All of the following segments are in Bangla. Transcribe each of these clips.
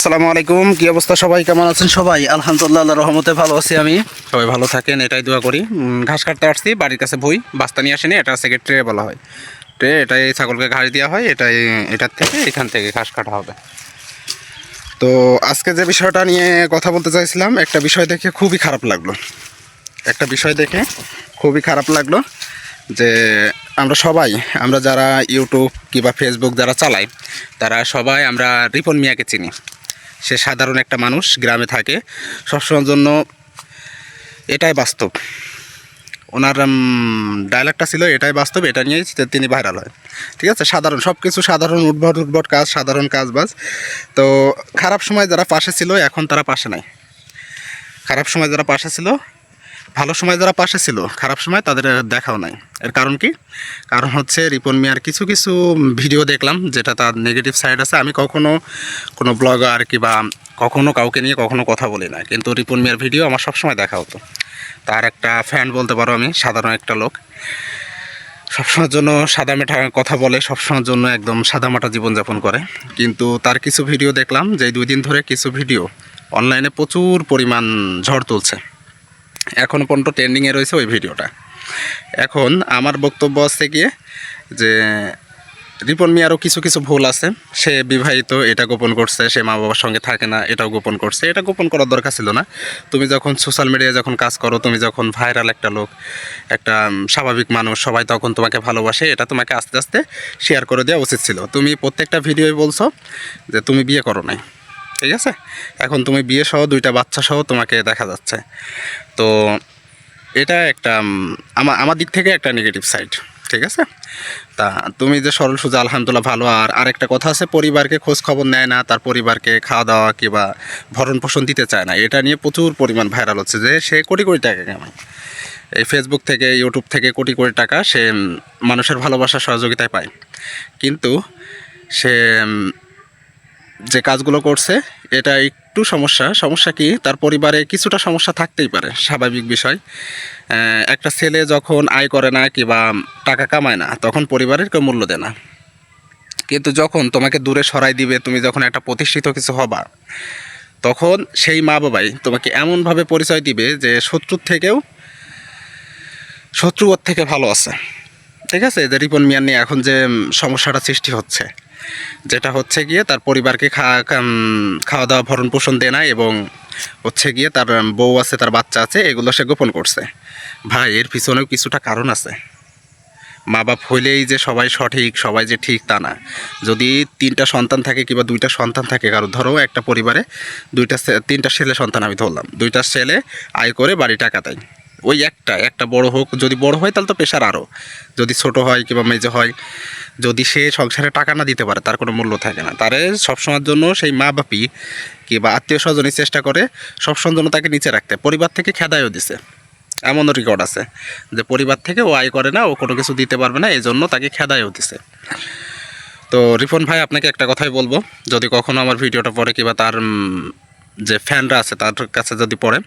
আসসালামু আলাইকুম। কি অবস্থা সবাই, কেমন আছেন সবাই? আলহামদুলিল্লাহ, আল্লাহর রহমতে ভালো আছি আমি। সবাই ভালো থাকেন এটাই দোয়া করি। ঘাস কাটতে আসছি, বাড়ির কাছে বই বাস্তা নিয়ে আসেনি, এটা হচ্ছে ট্রে বলা হয়। ট্রে, এটাই ছাগলকে ঘাস দেওয়া হয়, এটার থেকে এখান থেকে ঘাস কাটা হবে। তো আজকে যে বিষয়টা নিয়ে কথা বলতে চাইছিলাম, একটা বিষয় দেখে খুবই খারাপ লাগলো। যে আমরা যারা ইউটিউব কিংবা ফেসবুক যারা চালাই, তারা সবাই আমরা রিপন মিয়াকে চিনি। সে সাধারণ একটা মানুষ, গ্রামে থাকে, সবসময়ের জন্য এটাই বাস্তব। ওনার ডায়লগটা ছিল এটাই বাস্তব, এটা নিয়েই তিনি ভাইরাল হয়। ঠিক আছে, সাধারণ সব কিছু, সাধারণ উদ্ভট কাজ, সাধারণ কাজবাজ। তো খারাপ সময় যারা পাশে ছিল, এখন তারা পাশে নাই। খারাপ সময় যারা পাশে ছিল, ভালো সময় যারা পাশে ছিল, খারাপ সময় তাদের দেখাও নাই। এর কারণ কি? কারণ হচ্ছে রিপন মিয়ার কিছু কিছু ভিডিও দেখলাম, যেটা তার নেগেটিভ সাইড আছে। আমি কখনো কোনো ব্লগার কিংবা কখনো কাউকে নিয়ে কখনো কথা বলি না, কিন্তু রিপন মিয়ার ভিডিও আমার সবসময় দেখা হতো। তার একটা ফ্যান বলতে পারো আমি, সাধারণ একটা লোক, সবসময়ের জন্য সাদামাটা কথা বলে, সবসময়ের জন্য একদম সাদামাটা জীবনযাপন করে। কিন্তু তার কিছু ভিডিও দেখলাম, যে 2 দিন ধরে কিছু ভিডিও অনলাইনে প্রচুর পরিমাণ ঝড় তুলছে। এখন পর্যন্ত ট্রেন্ডিংয়ে রয়েছে ওই ভিডিওটা। এখন আমার বক্তব্য আছে গিয়ে যে রিপন মিয়ারও কিছু কিছু ভুল আছে। সে বিবাহিত, এটা গোপন করছে। সে মা বাবার সঙ্গে থাকে না, এটাও গোপন করছে। এটা গোপন করার দরকার ছিল না। তুমি যখন সোশ্যাল মিডিয়ায় যখন কাজ করো, তুমি যখন ভাইরাল একটা লোক, একটা স্বাভাবিক মানুষ, সবাই তখন তোমাকে ভালোবাসে, এটা তোমাকে আস্তে আস্তে শেয়ার করে দেওয়া উচিত ছিল। তুমি প্রত্যেকটা ভিডিওয় বলছো যে তুমি বিয়ে করো নাই, ঠিক আছে? এখন তুমি বিয়ে সহ 2টা বাচ্চা সহ তোমাকে দেখা যাচ্ছে। তো এটা একটা আমার দিক থেকে একটা নেগেটিভ সাইড, ঠিক আছে? তা তুমি যে সরল সোজা, আলহামদুলিল্লাহ ভালো। আর আরেকটা কথা আছে, পরিবারকে খোঁজ খবর নেয় না, তার পরিবারকে খাওয়া দাওয়া কিংবা ভরণ পোষণ দিতে চায় না। এটা নিয়ে প্রচুর পরিমাণ ভাইরাল হচ্ছে যে সে কোটি কোটি টাকা কামায়। এই ফেসবুক থেকে, ইউটিউব থেকে কোটি কোটি টাকা সে মানুষের ভালোবাসা সহযোগিতায় পায়। কিন্তু সে যে কাজগুলো করছে, এটা একটু সমস্যা কি, তার পরিবারে কিছুটা সমস্যা থাকতেই পারে, স্বাভাবিক বিষয়। একটা ছেলে যখন আয় করে না কিংবা টাকা কামায় না, তখন পরিবারের কেউ মূল্য দেয় না। কিন্তু যখন তোমাকে দূরে সরাই দিবে, তুমি যখন একটা প্রতিষ্ঠিত কিছু হবা, তখন সেই মা বাবাই তোমাকে এমনভাবে পরিচয় দিবে যে শত্রু ওর থেকে ভালো আছে। ঠিক আছে? যে রিপন মিয়ার নিয়ে এখন যে সমস্যাটা সৃষ্টি হচ্ছে, যেটা হচ্ছে গিয়ে তার পরিবারকে খাওয়া দাওয়া ভরণ পোষণ দেয় না, এবং হচ্ছে গিয়ে তার বউ আছে, তার বাচ্চা আছে, এগুলো সে গোপন করছে। ভাই, এর পিছনেও কিছুটা কারণ আছে। মা বাপ হইলেই যে সবাই সঠিক, সবাই যে ঠিক, তা না। যদি 3টা সন্তান থাকে কিংবা 2টা সন্তান থাকে কারো, ধরো একটা পরিবারে 3টা ছেলে সন্তান আমি ধরলাম, 2টা ছেলে আয় করে বাড়ি টাকা দেয়। ওই একটা বড় হোক, যদি বড় হয় তাহলে তো পেশার আরও, যদি ছোট হয় কিংবা মেজো হয়, যদি সে সংসারে টাকা না দিতে পারে, তার কোনো মূল্য থাকে না। তারে সবসময়ের জন্য সেই মা বাপি কিংবা আত্মীয় স্বজনই চেষ্টা করে সবসময়ের জন্য তাকে নিচে রাখতে। পরিবার থেকে খেদায়ও দিছে, এমনও রেকর্ড আছে যে পরিবার থেকে ও আয় করে না, ও কোনো কিছু দিতে পারবে না, এই জন্য তাকে খেদায়ও দিছে। তো রিপন ভাই, আপনাকে একটা কথাই বলবো, যদি কখনো আমার ভিডিওটা পড়ে কিংবা তার যে ফ্যানরা আছে তার কাছে যদি পড়ে,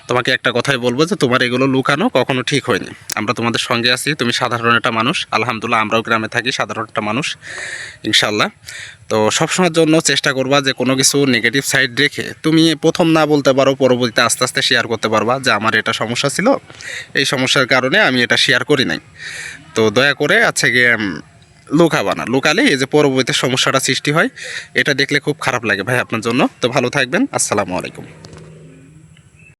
তোমাকে একটা কথাই বলবো যে তোমার এগুলো লুকানো কখনো ঠিক হয়নি। আমরা তোমাদের সঙ্গে আছি, তুমি সাধারণ একটা মানুষ, আলহামদুলিল্লাহ আমরাও গ্রামে থাকি, সাধারণ একটা মানুষ, ইনশাল্লাহ। তো সবসময়ের জন্য চেষ্টা করবা যে কোনো কিছু নেগেটিভ সাইড রেখে তুমি প্রথম না বলতে পারো, পরবর্তীতে আস্তে আস্তে শেয়ার করতে পারবা যে আমার এটা সমস্যা ছিল, এই সমস্যার কারণে আমি এটা শেয়ার করি নাই। তো দয়া করে আছে গিয়ে লুকাবা না। লুকালে এই যে পরবর্তীতে সমস্যাটা সৃষ্টি হয়, এটা দেখলে খুব খারাপ লাগে ভাই আপনার জন্য। তো ভালো থাকবেন, আসসালামু আলাইকুম।